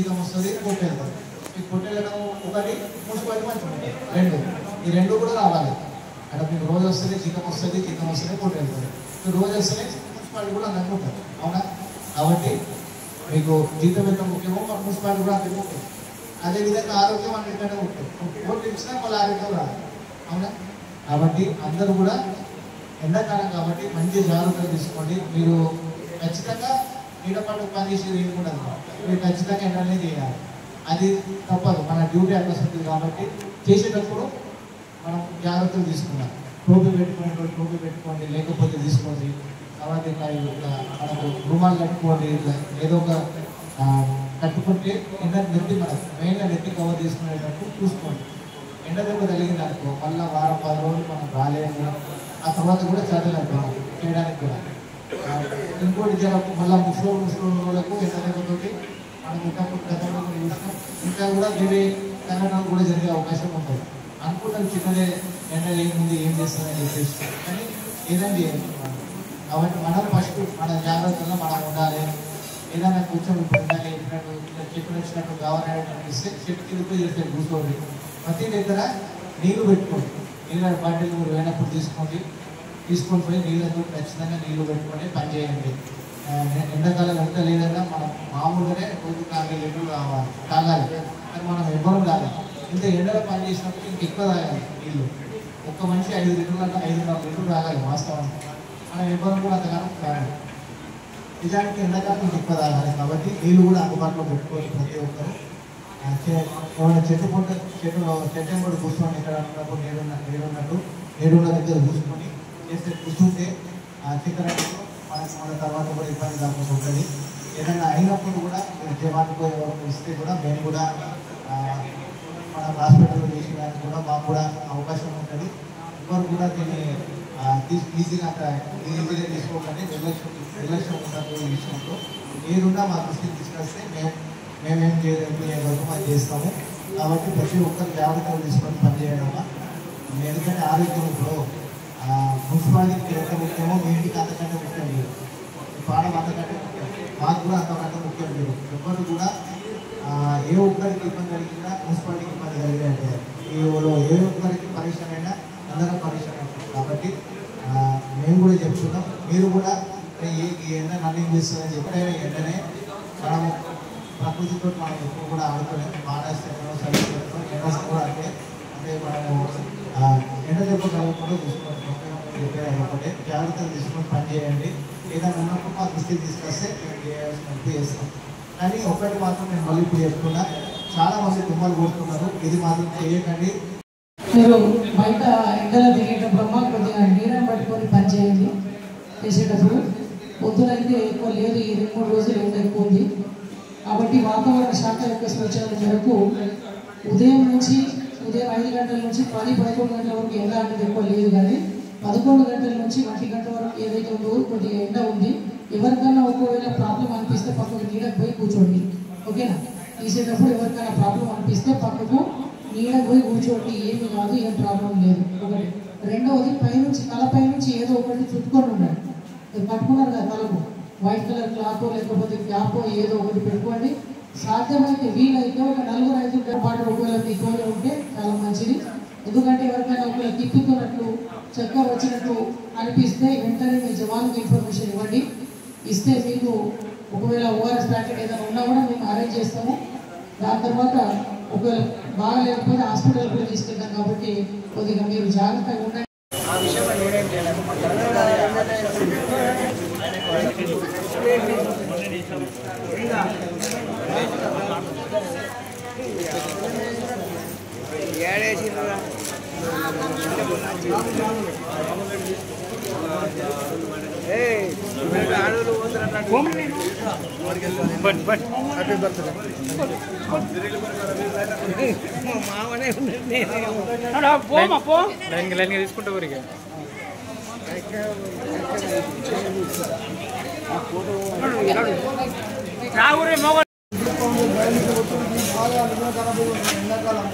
జీతం వస్తుంది, కోర్టు వెళ్తుంది. మీకు కోర్టు వెళ్ళడం ఒకటి, మున్సిపాలిటీ మంచిగా ఉంటుంది, రెండు. ఈ రెండు కూడా రావాలి. అక్కడ మీకు రోజు వస్తుంది, జీతం వస్తుంది, కోర్టు వెళ్తుంది. మీకు రోజు వస్తేనే మున్సిపాలిటీ కూడా అందరికీ ఉంటుంది, అవునా? కాబట్టి మీకు జీతం ఎంత ముఖ్యమో మన మున్సిపాలిటీ కూడా అంతే ముఖ్యం. అదేవిధంగా ఆరోగ్యం అన్నింటికంటే ముఖ్యం. కోర్టు ఇచ్చినా మళ్ళీ ఆరోగ్యం రాదు, అవునా? కాబట్టి అందరూ కూడా ఎండాకాలం కాబట్టి మంచి జాగ్రత్తలు తీసుకోండి. మీరు ఖచ్చితంగా నీడ పట్టు పని చేసేది ఏమి ఉండదు, మీరు ఖచ్చితంగా ఎండనే చేయాలి. అది తప్పదు, మన డ్యూటీ అక్కడ కాబట్టి చేసేటప్పుడు మనం జాగ్రత్తలు తీసుకున్నాం. టోపీ పెట్టుకునేటువంటి టోపీ పెట్టుకోండి, లేకపోతే తీసుకోండి. తర్వాత ఇట్లా మనకు రుమాలు కట్టుకోండి, ఇట్లా ఏదో ఒక కట్టుకుంటే ఎండ నెత్తి మనం మెయిన్గా నెత్తి కవర్ తీసుకునేటట్టు చూసుకోండి. ఎండ దెబ్బ కలిగింది అనుకో మళ్ళీ వారం 10 రోజులు మనం రాలేము, ఆ తర్వాత కూడా చదవలేము చేయడానికి కూడా. ఇంకోటి మళ్ళీ ముసలోళ్ళకు ఎండ దెబ్బతోటి మనం ఇంతకుముందు గతంలో చూసినాం, ఇంకా కూడా వేరే సంఘటనలు కూడా జరిగే అవకాశం ఉంటుంది. అనుకుంటారు చిన్నదే ఎండ ఏముంది ఏం చేస్తుందని చెప్పేసి, కానీ ఏదైనా చేయాలనుకున్నాను. కాబట్టి మనం ఫస్ట్ మన జాగ్రత్తగా మనం ఉండాలి. ఏదైనా కొంచెం చెప్పినట్టు కావాలని అనిపిస్తే చెట్టు కింద చేస్తే కూర్చోండి. ప్రతి దగ్గర నీళ్లు పెట్టుకోండి, నీళ్ళ బాటిల్ మీరు వేనప్పుడు తీసుకొని పోయి నీళ్ళతో ఖచ్చితంగా నీళ్లు పెట్టుకొని పనిచేయండి. ఎండాకాలం ఎంత లేదన్నా మనం మామూలుగానే రోజు 40 లీటర్లు తాగాలి, కానీ మనం ఎవ్వరం తాగాలి. ఇంత ఎండలో పని చేసినప్పుడు ఇంకెక్కువ తాగాలి నీళ్ళు. ఒక్క మనిషి 5 లీటర్లు అంటే 5.5 లీటర్లు తాగాలి వాస్తవానికి. మనం ఎవ్వరం కూడా అంతగానం తాగాలి. నిజానికి ఎండాకాలం ఎక్కువ తాగాలి. కాబట్టి నీళ్ళు కూడా అందుబాటులో పెట్టుకోవాలి ప్రతి ఒక్కరు. ఏమైనా చెట్టు కూడా కూర్చోండి, ఇక్కడ ఉన్నప్పుడు నీడున్న దగ్గర కూర్చుకొని కూర్చుంటే చికెన్ మన తర్వాత కూడా ఇబ్బంది కాకుండా ఉంటుంది. ఏదైనా అయినప్పుడు కూడా జవాన్కు ఎవరు ఇస్తే కూడా మేము కూడా మన హాస్పిటల్లో చేసేదానికి కూడా మాకు కూడా అవకాశం ఉంటుంది. ఎవరు కూడా దీన్ని ఈజీగా తీసుకోకండి, నిర్లక్ష్యం ఉంటుంది. ఈ విషయంలో మీరున్నా మా దృష్టికి తీసుకొస్తే మేమేం చేయగలుగుతాం అది చేస్తాము. కాబట్టి ప్రతి ఒక్కరు జాగ్రత్తలు తీసుకొని పనిచేయడం. ఎందుకంటే ఆరోగ్యం ఇప్పుడు మున్సిపాలిటీకి ఎంత ముఖ్యమో మీ ఇంటికి అంతకంటే ముఖ్యం లేదు, పాడం అంతకంటే ముఖ్యం, మాకు కూడా అంతకంటే ముఖ్యం లేదు. ఎవరు కూడా ఏ ఒక్కరికి ఇబ్బంది కలిగినా మున్సిపాలిటీకి ఇబ్బంది కలిగినట్టే, ఏ ఒక్కరికి పరీక్షణ అయినా అందరం పరీక్షణ అవుతుంది. కాబట్టి మేము కూడా చెప్తున్నాం, మీరు కూడా ఈ ఎండ రన్నింగ్ చేస్తుందని ఎప్పుడైనా ఎండనే మనం ప్రకృతితో మనం ఎప్పుడు కూడా ఆడుకోలేము. మానేస్తాం సర్వీస్ ఎండ కూడా అంటే మనము ఎండ దెబ్బ కలగకుండా చూసుకోవాలి. చెప్పేది జాగ్రత్తలు తీసుకొని పని చేయండి. ఏదైనా ఉన్నప్పుడు మా దృష్టికి తీసుకొస్తే మేము చేయాల్సినట్టు చేస్తాం. కానీ ఒకటి మాత్రం నేను మళ్ళీ ఇప్పుడు చెప్తున్నా, చాలా మంది తుమ్మలు కొడుతున్నారు, ఇది మాత్రం చేయకండి. మీరు బయట ఎండలో దిగేటప్పుడు కొద్దిగా నీరం పట్టుకొని పని చేయండి. చేసేటప్పుడు పొద్దునైతే ఎక్కువ లేదు, ఈ 2-3 రోజులు ఎండ ఎక్కువ ఉంది. కాబట్టి వాతావరణ శాఖ యొక్క సూచనల మేరకు ఉదయం 5 గంటల నుంచి 10-11 గంటల వరకు ఎండ అనేది ఎక్కువ లేదు, కానీ 11 గంటల నుంచి 1 గంట వరకు ఏదైతే ఉందో కొద్దిగా ఎండ ఉంది. ఎవరికైనా ఒకవేళ ప్రాబ్లం అనిపిస్తే పక్కకు నీడకు పోయి కూర్చోండి, ఓకేనా? తీసేటప్పుడు ఎవరికైనా ప్రాబ్లం అనిపిస్తే పక్కకు నీడకు పోయి కూర్చోండి, ఏమి కాదు, ఏం ప్రాబ్లం లేదు. ఒకటి. రెండవది తలపై నుంచి ఏదో ఒకటి చుట్టుకొని ఉండండి. కట్టుకున్నారు కదా తలకు, వైట్ కలర్ క్లాత్ లేకపోతే క్యాప్ ఏదో ఒకటి పెట్టుకోండి. సాధ్యమైతే వీలైతే ఒక 4-5 పాటు ఒకవేళ మీ తోడు ఉంటే చాలా మంచిది. ఎందుకంటే ఎవరికైనా ఒకవేళ తిప్పుతున్నట్లు చక్కర వచ్చినట్టు అనిపిస్తే వెంటనే మీ జవాన్కి ఇన్ఫర్మేషన్ ఇవ్వండి. ఇస్తే మీకు ఒకవేళ ఓఆర్ఎస్ ప్యాకెట్ ఏదైనా ఉన్నా కూడా మేము అరేంజ్ చేస్తాము. దాని తర్వాత ఒకవేళ బాగా లేకపోతే హాస్పిటల్ కూడా తీసుకెళ్తాం. కాబట్టి కొద్దిగా మీరు జాగ్రత్తగా ఉండండి. తీసుకుంటా ఊరికి రావురే మోగ ఎండాకాలం